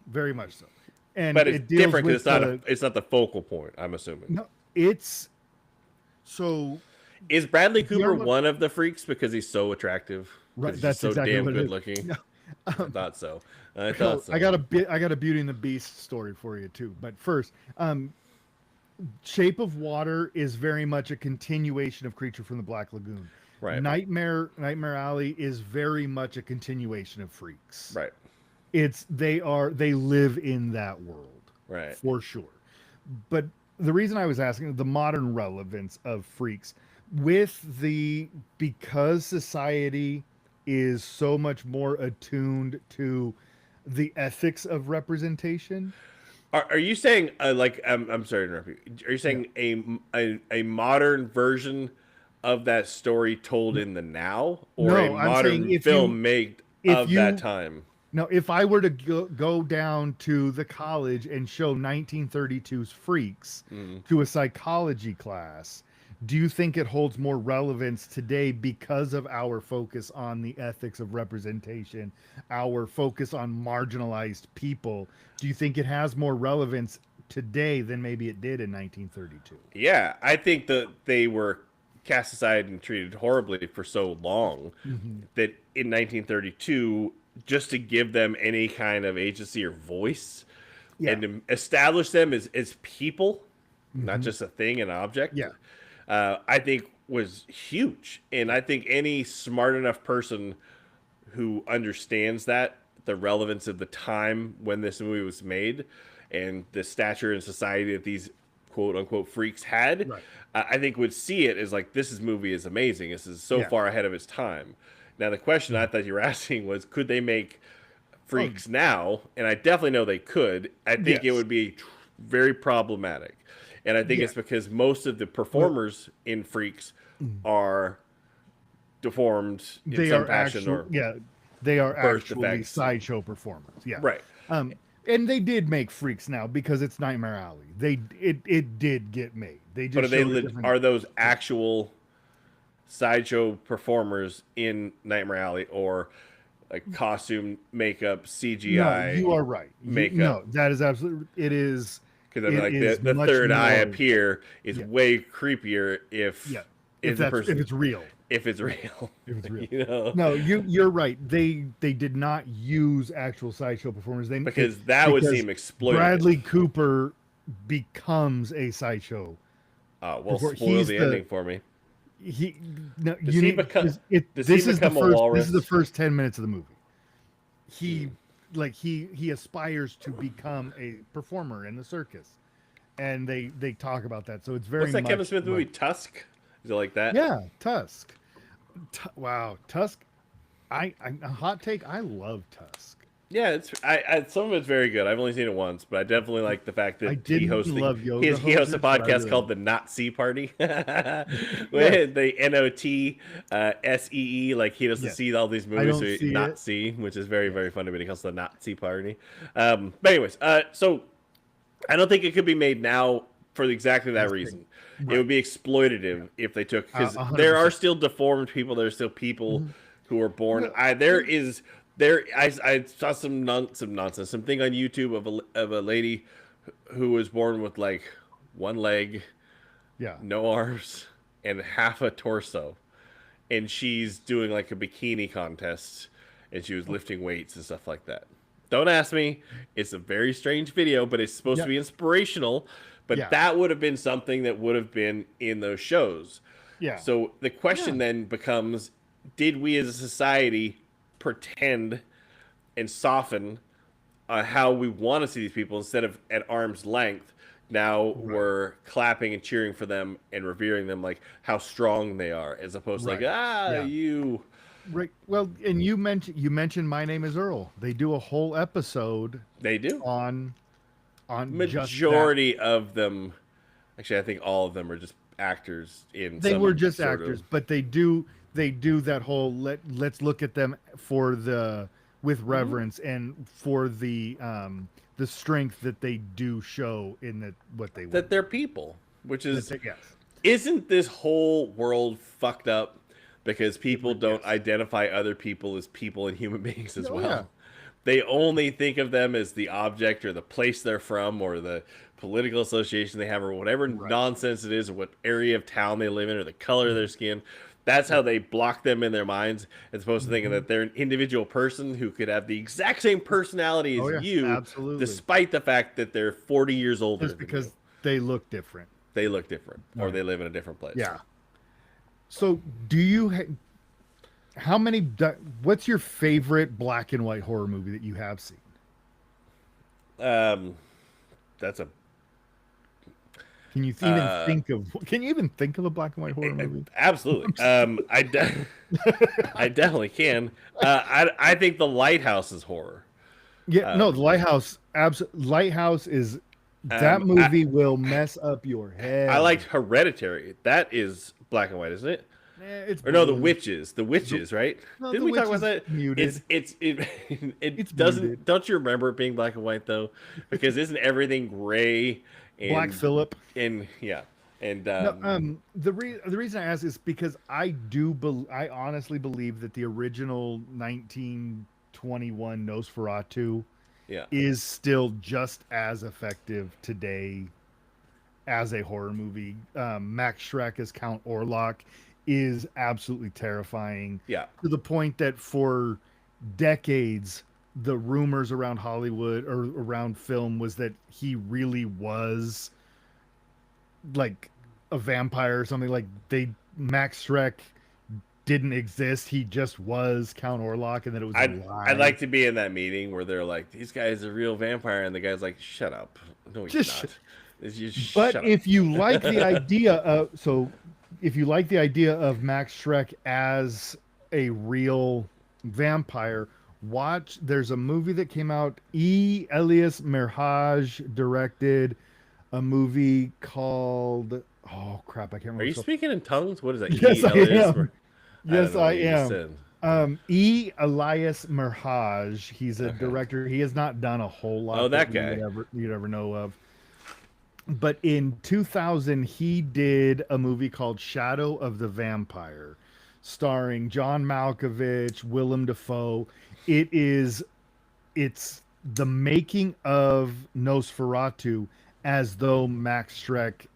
very much so. And But it's it deals different with because it's not the focal point. I'm assuming. no, it's so Is Bradley Cooper you're look- one of the freaks because he's so attractive? 'Cause right. he's That's so exactly damn what it good is. looking. No, I thought so. I so thought so. I got a Beauty and the Beast story for you too. But first, Shape of Water is very much a continuation of Creature from the Black Lagoon. Right. Nightmare Alley is very much a continuation of Freaks. Right. They live in that world. Right. For sure. But the reason I was asking the modern relevance of Freaks because society is so much more attuned to the ethics of representation. Are you saying I'm sorry to interrupt you. Are you saying a modern version of that story told in the now, or No, a I'm modern saying film made of you- that time? Now, if I were to go down to the college and show 1932's Freaks to a psychology class, do you think it holds more relevance today because of our focus on the ethics of representation, our focus on marginalized people? Do you think it has more relevance today than maybe it did in 1932? Yeah, I think that they were cast aside and treated horribly for so long that in 1932, just to give them any kind of agency or voice and to establish them as people, not just a thing, an object, I think was huge. And I think any smart enough person who understands that, the relevance of the time when this movie was made and the stature in society that these quote unquote freaks had, I think would see it as like, this movie is amazing. This is so far ahead of its time. Now, the question I thought you were asking was, could they make Freaks now? And I definitely know they could. I think it would be very problematic. And I think it's because most of the performers in Freaks are deformed in some fashion or they are birth actually defects. sideshow performers. Yeah. Right. And they did make Freaks now because it's Nightmare Alley. It did get made. They just But are those actual sideshow performers in Nightmare Alley, or like costume, makeup, CGI? No, you are right. Makeup. No, that is absolutely. It is. Because I mean, like the third eye up here is way creepier if if it's real. If it's real. If it's real. You know? No, you're right. They did not use actual sideshow performers. Because that would seem exploitative. Bradley Cooper becomes a sideshow. Well, spoil the ending for me. This This is the first 10 minutes of the movie. He aspires to become a performer in the circus, and they talk about that. So it's very. What's that much Kevin Smith movie? Tusk? Is it like that? Yeah, Tusk. Wow, Tusk. A hot take. I love Tusk. Yeah, it's some of it's very good. I've only seen it once, but I definitely like the fact that he hosts a podcast called The Nazi Party. With the NOTSEE, like he doesn't see all these movies, so he not see, which is very, very funny, but he calls it The Nazi Party. But anyways, so I don't think it could be made now for exactly that reason. Right. It would be exploitative if they took, because there are still deformed people. There's still people who are born. I saw some nonsense, something on YouTube of a lady who was born with like one leg, no arms, and half a torso, and she's doing like a bikini contest, and she was lifting weights and stuff like that. Don't ask me. It's a very strange video, but it's supposed to be inspirational. But that would have been something that would have been in those shows. Yeah. So the question then becomes, did we as a society pretend and soften how we want to see these people instead of at arm's length, now Right. we're clapping and cheering for them and revering them like how strong they are, as opposed to like, Right. Yeah. you. Right. Well, and you mentioned My Name is Earl. They do a whole episode They do. on just that. Majority of them, actually, I think all of them are just actors in They were some just sort of. actors, but they do that whole let's look at them for the with reverence and for the strength that they do show in what they That went they're people, which through. is, Yes. isn't this whole world fucked up because people don't Yes. identify other people as people and human beings as Oh yeah. well? They only think of them as the object or the place they're from or the political association they have or whatever Right. nonsense it is or what area of town they live in or the color of their skin. That's how they block them in their minds, as opposed to thinking that they're an individual person who could have the exact same personality Oh as yeah. you, Absolutely. despite the fact that they're 40 years older Just than you. because they look different. They look different or Right. they live in a different place. Yeah. So, do you how many what's your favorite black and white horror movie that you have seen? Um, that's a Can you even think of a black and white horror movie? absolutely. I definitely can. I think The Lighthouse is horror. Yeah, no, the Lighthouse is that Um, I, movie will mess up your head. I liked Hereditary. That is black and white, isn't it? It's Or no, The blue. Witches. The Witches, right? No, Didn't The we talk Witch about is that? muted. It It's doesn't. muted. Don't you remember it being black and white though? Because isn't everything gray and Black Phillip. and yeah and No, the reason I ask is because I honestly believe that the original 1921 Nosferatu yeah. is still just as effective today as a horror movie. Max Schreck as Count Orlok is absolutely terrifying Yeah. to the point that for decades the rumors around Hollywood or around film was that he really was like a vampire or something. Like Max Schreck didn't exist, he just was Count Orlok, and that it was a lie. I'd like to be in that meeting where they're like, "These guys are real vampire," and the guy's like, "Shut up! No, he's Just not." It's just, But shut up. if you like the idea of Max Schreck as a real vampire, there's a movie that came out. Elias Merhaj directed a movie called, oh crap, I can't remember. Are you speaking in tongues? What is that? Yes, I Elias? am. I don't Yes, know I what you just am. said. Elias Merhaj. He's a director. He has not done a whole lot Oh, that you guy. you'd ever know of. But in 2000, he did a movie called Shadow of the Vampire, starring John Malkovich, Willem Dafoe. It's the making of Nosferatu as though Max Schreck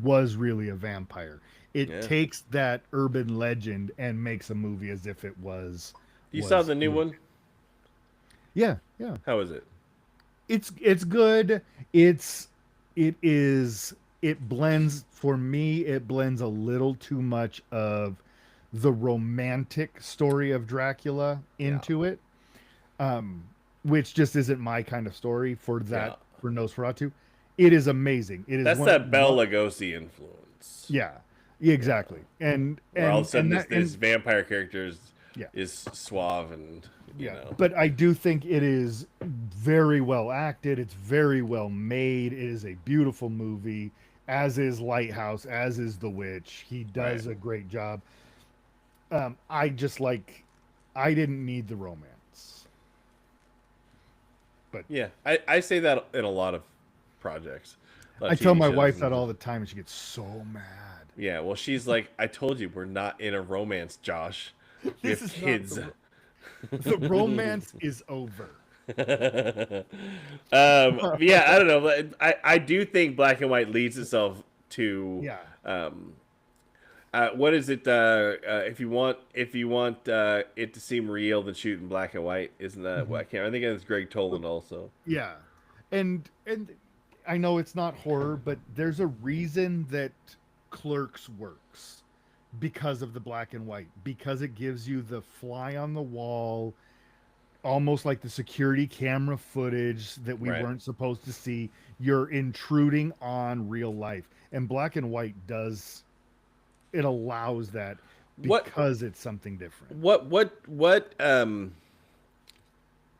was really a vampire. It Yeah. takes that urban legend and makes a movie as if it was. You saw the new one? Yeah, yeah. How is it? It's good. It blends for me. It blends a little too much of the romantic story of Dracula into it, which just isn't my kind of story for Nosferatu. It is amazing. It is That's that Bela Lugosi influence. Yeah, exactly. And Where all of a sudden and this vampire character Yeah. is suave and you know. But I do think it is very well acted. It's very well made. It is a beautiful movie, as is Lighthouse, as is The Witch. He does a great job. I didn't need the romance. But yeah, I say that in a lot of projects. I tell my wife that all the time, and she gets so mad. Yeah, well, she's like, I told you, we're not in a romance, Josh. We have kids. The romance is over. Yeah, I don't know. I do think black and white leads itself to what is it? If you want it to seem real, then shoot in black and white. Isn't that what I can't? I think it's Greg Toland also. Yeah, and I know it's not horror, but there's a reason that Clerks works because of the black and white, because it gives you the fly on the wall. almost like the security camera footage that we Right. weren't supposed to see. You're intruding on real life, and black and white does it allows that What because it's something different.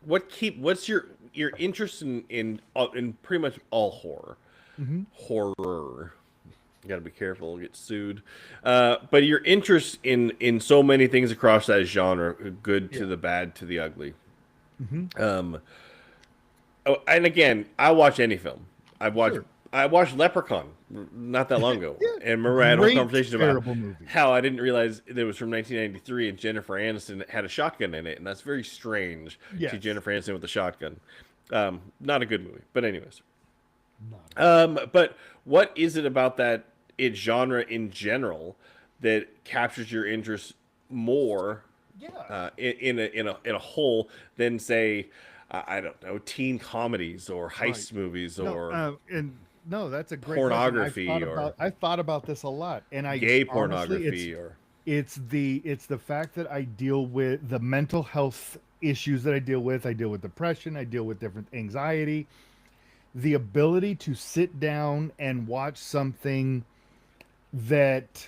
what's your interest in pretty much all horror? Mm-hmm. Horror. You gotta be careful, you'll get sued. But your interest in so many things across that genre, good to Yeah. the bad to the ugly. Mm-hmm. Oh, and again, I watch any film. Sure. I watched Leprechaun not that long ago, Yeah. and remember I had a whole Great, conversation about terrible movie. how I didn't realize it was from 1993 and Jennifer Aniston had a shotgun in it, and that's very strange. Yes. See Jennifer Aniston with a shotgun. Not a good movie, but anyways. Not But what is it about that genre in general that captures your interest more yeah. in a whole than say I don't know, teen comedies or heist movies No, or and no, that's a great pornography question. or I've thought about this a lot, and I gay honestly, pornography or it's the fact that I deal with the mental health issues that I deal with. I deal with depression. I deal with different anxiety. The ability to sit down and watch something that,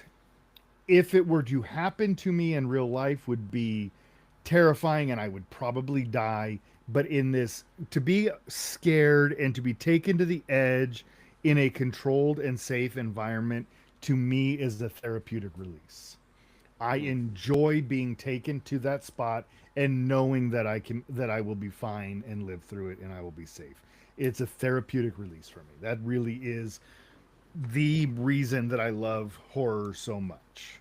if it were to happen to me in real life, would be terrifying and I would probably die. But in this, to be scared and to be taken to the edge in a controlled and safe environment, to me is a therapeutic release. I enjoy being taken to that spot and knowing that I will be fine and live through it and I will be safe. It's a therapeutic release for me. That really is the reason that I love horror so much.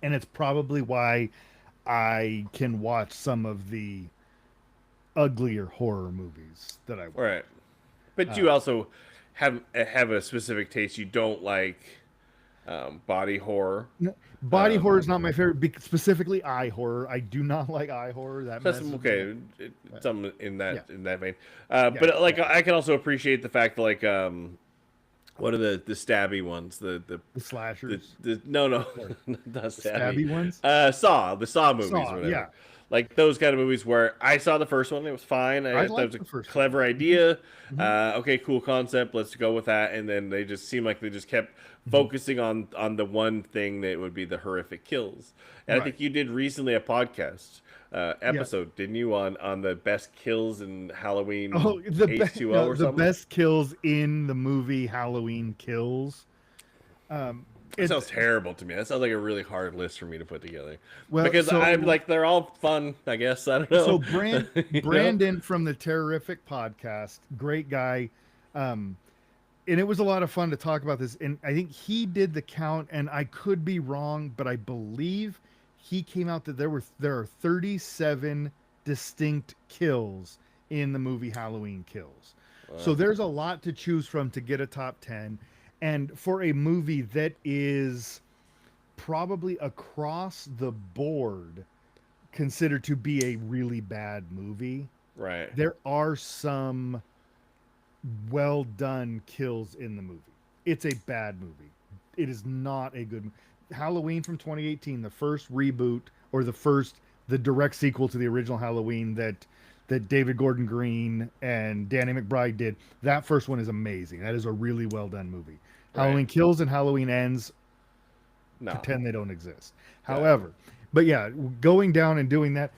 And it's probably why I can watch some of the uglier horror movies that I watch. right. But you also have a specific taste. You don't like body horror. Body horror is not my favorite, specifically eye horror. I do not like eye horror. That That's messes me okay. up. Some in that Yeah. vein. Yeah, But like I can also appreciate the fact that like what are the stabby ones? The slashers, No not stabby. stabby ones. The Saw movies Saw, or whatever. yeah. Like those kind of movies where I saw the first one, it was fine. I thought it liked was a the first one. clever idea. Mm-hmm. Okay, cool concept. Let's go with that. And then they just seemed like they just kept focusing on the one thing that would be the horrific kills. And I Right. think you did recently a podcast episode, didn't you, on the best kills in Halloween H2O or the something? best kills in the movie Halloween Kills. That sounds terrible to me. That sounds like a really hard list for me to put together. Well, Because so- I'm like they're all fun, I guess. I don't know. So You know? Brandon from the Terrific podcast, great guy. And it was a lot of fun to talk about this. And I think he did the count, and I could be wrong, but I believe he came out that there are 37 distinct kills in the movie Halloween Kills. So there's a lot to choose from to get a top 10. And for a movie that is probably across the board considered to be a really bad movie, Right. there are some well done kills in the movie. It's a bad movie. It is not a good Halloween from 2018, the first reboot or the direct sequel to the original Halloween that David Gordon Green and Danny McBride did. That first one is amazing. That is a really well done movie. Right. Halloween Kills and Halloween Ends, No. pretend they don't exist. Yeah. However, but yeah, going down and doing that,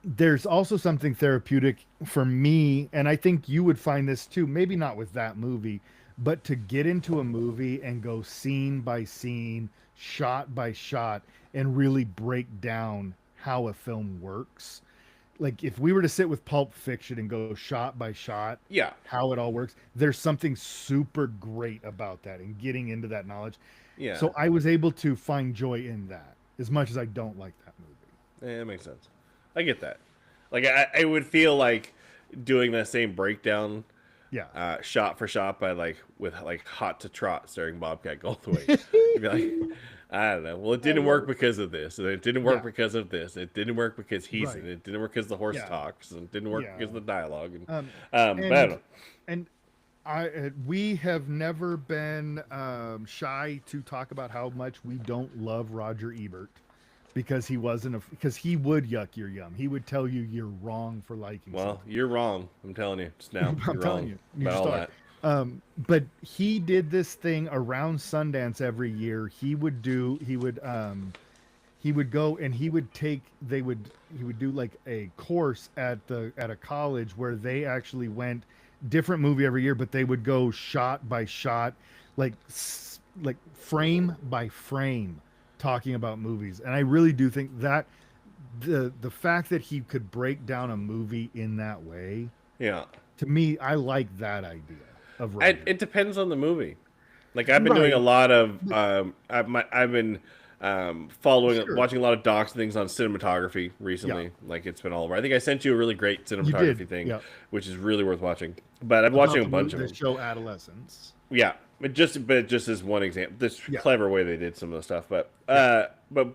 there's also something therapeutic for me, and I think you would find this too, maybe not with that movie, but to get into a movie and go scene by scene, shot by shot, and really break down how a film works. Like if we were to sit with Pulp Fiction and go shot by shot, Yeah. how it all works, there's something super great about that and getting into that knowledge. Yeah. So I was able to find joy in that, as much as I don't like that movie. Yeah, that makes sense. I get that. Like I would feel like doing that same breakdown Yeah. shot for shot by with Hot to Trot starring Bobcat Goldthwait. You'd be like, I don't know. Well, it didn't work because of this. And it didn't work Yeah. because of this. It didn't work because he's Right. in it. It didn't work because the horse Yeah. talks. And it didn't work Yeah. because of the dialogue. And, And, but I don't know. and we have never been shy to talk about how much we don't love Roger Ebert. because he wasn't because he would yuck your yum. He would tell you you're wrong for liking Well, something. you're wrong. I'm telling you just now. I'm You're telling wrong you, you about just all are. that. But he did this thing around Sundance every year. He would go and he would do like a course at a college where they actually went different movie every year, but they would go shot by shot, like like frame by frame, talking about movies. And I really do think that the fact that he could break down a movie in that way, Yeah. to me, I like that idea of writing. It depends on the movie. Like I've been doing a Right. lot of I've been Sure. watching a lot of docs and things on cinematography recently. Yeah. Like it's been all over. I think I sent you a really great You did. cinematography thing, Yeah. which is really worth watching. But I'm About watching a the bunch of the them. show Adolescence. Yeah, it just is one example. This Yeah. clever way they did some of the stuff, but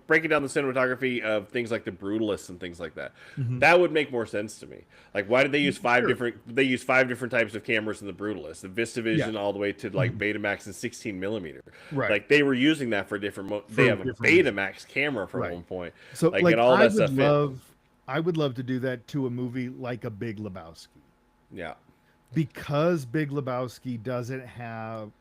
breaking down the cinematography of things like the Brutalists and things like that, that would make more sense to me. Like, why did they use five Sure. different? They use five different types of cameras in the Brutalist, the VistaVision Yeah. all the way to like Betamax and 16 millimeter. Right. Like they were using that for different. They have a different reasons. Betamax camera from Right. one point. So like, and all I that would stuff. In. I would love to do that to a movie like a Big Lebowski. Yeah. Because Big Lebowski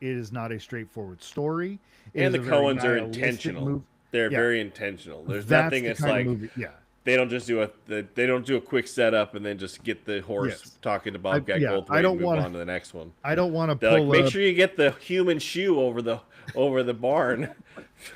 it is not a straightforward story. It And is the a very Coens are nihilistic intentional. move. They're Yeah. very intentional. There's That's nothing the that's kind like of movie. Yeah. they don't just do they don't do a quick setup and then just get the horse Yes. talking to Bobcat yeah, Goldthwait I don't and move wanna- on to the next one. I don't want to They're like, pull make up sure you get the human shoe over the barn.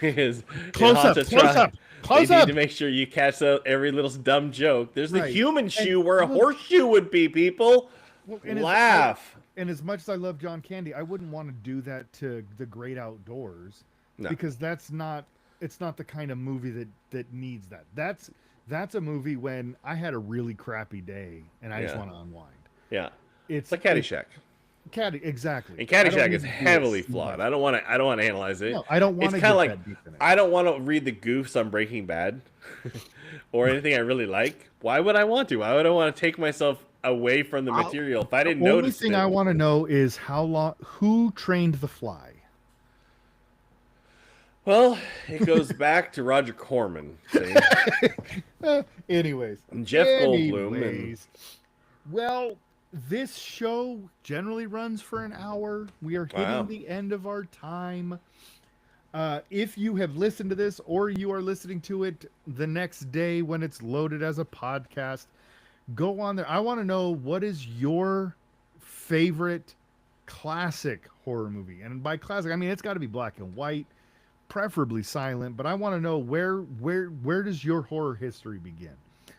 Because Close up, close up, close they up. need to make sure you catch every little dumb joke. There's the Right. human And shoe where a look- horseshoe would be, people. Well, Laugh. And as much as I love John Candy, I wouldn't want to do that to The Great Outdoors, No. because it's not the kind of movie that needs that. That's a movie when I had a really crappy day and I just Yeah. want to unwind. Yeah. It's It's like Caddyshack. Exactly. And I don't Caddyshack need is to do heavily it. flawed. I don't want to analyze it. No, I don't want It's to kind get of like that deep in it. I don't want to read the goofs on Breaking Bad or anything I really like. Why would I want to? Why would I want to take myself away from the material if I didn't The only notice thing it? I want to know is who trained the fly. Well, it goes back to Roger Corman. See? Anyways. And Jeff Goldblum. Anyways. Well, this show generally runs for an hour. We are hitting Wow. the end of our time. If you have listened to this or you are listening to it the next day when it's loaded as a podcast, go on there. I want to know, what is your favorite classic horror movie? And by classic, I mean it's got to be black and white, preferably silent, but I want to know where does your horror history begin?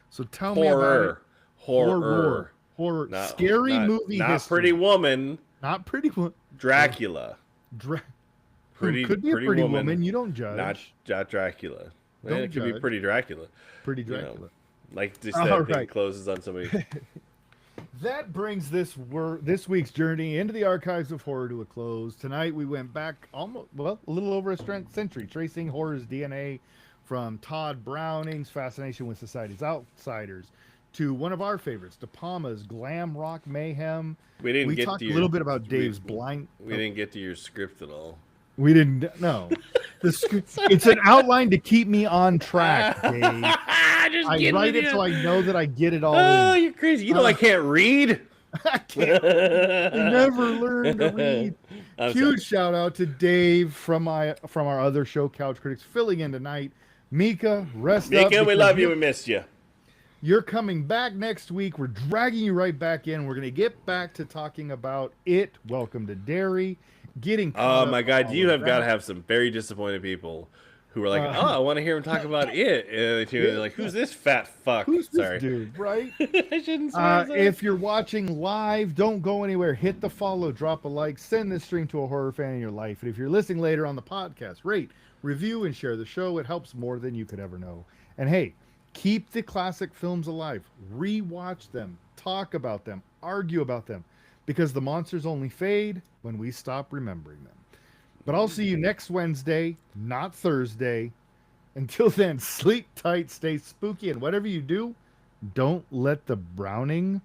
So tell me about it. Horror. Horror. Not- Scary not- movie Not history. Pretty Woman. Not Pretty Woman. Dracula. Could be a pretty woman. You don't judge. Not Dracula. Don't It could be judge. Pretty Dracula. Pretty You know, Dracula. like just All that thing right. closes on somebody. That brings this week's journey into the archives of horror to a close. Tonight we went back a little over a century, tracing horror's DNA from Todd Browning's fascination with society's outsiders to one of our favorites, De Palma's glam rock mayhem. We didn't get talked to a your- little bit about we- Dave's blind. We didn't get to your script at all. We didn't. No, it's an outline to keep me on track, Dave. Just I kidding write with it you. so I know that I get it all Oh, in. you're crazy. You know I can't read. I can't. I never learned to read. I'm Huge shout out to Dave from our other show, Couch Critics, filling in tonight. Mika, rest up. Mika, we because love you. We missed you. You're coming back next week. We're dragging you right back in. We're going to get back to talking about It, Welcome to Derry, getting Oh caught my up God, on you all have of got to that. have some very disappointed people who are like, "Oh, I want to hear him talk about it." And they're like, "Who's this fat fuck?" Who's this Sorry, dude, right? I shouldn't swear. If you're watching live, don't go anywhere. Hit the follow, drop a like, send this stream to a horror fan in your life. And if you're listening later on the podcast, rate, review, and share the show. It helps more than you could ever know. And hey, keep the classic films alive. Rewatch them, talk about them, argue about them, because the monsters only fade when we stop remembering them. But I'll see you next Wednesday, not Thursday. Until then, sleep tight, stay spooky, and whatever you do, don't let the Browning